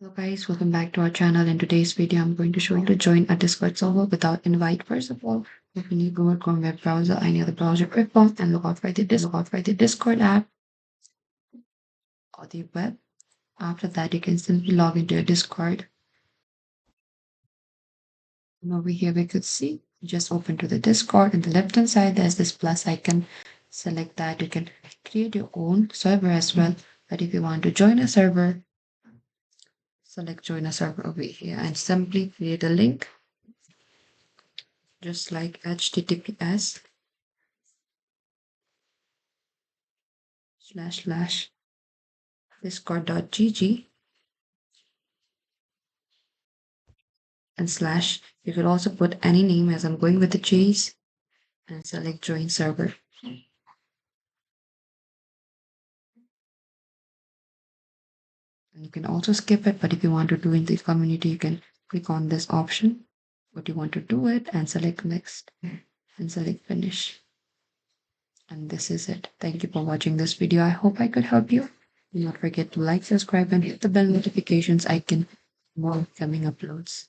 Hello guys, welcome back to our channel. In today's video, I'm going to show you to join a Discord server without invite. First of all, open your Google Chrome web browser, any other browser platform, and log out by the Discord app or the web. After that, you can simply log into your Discord. And over here, we could see just open to the Discord. On the left hand side, there's this plus icon. Select that. You can create your own server as well. But if you want to join a server, select join a server over here and simply create a link just like https / discord.gg and / you could also put any name as I'm going with the J's and select join server. And you can also skip it, but if you want to do in the community, you can click on this option, what you want to do it, and select next and select finish. And this is it. Thank you for watching this video. I hope I could help you. Do not forget to like, subscribe, and hit the bell notifications icon for more upcoming uploads.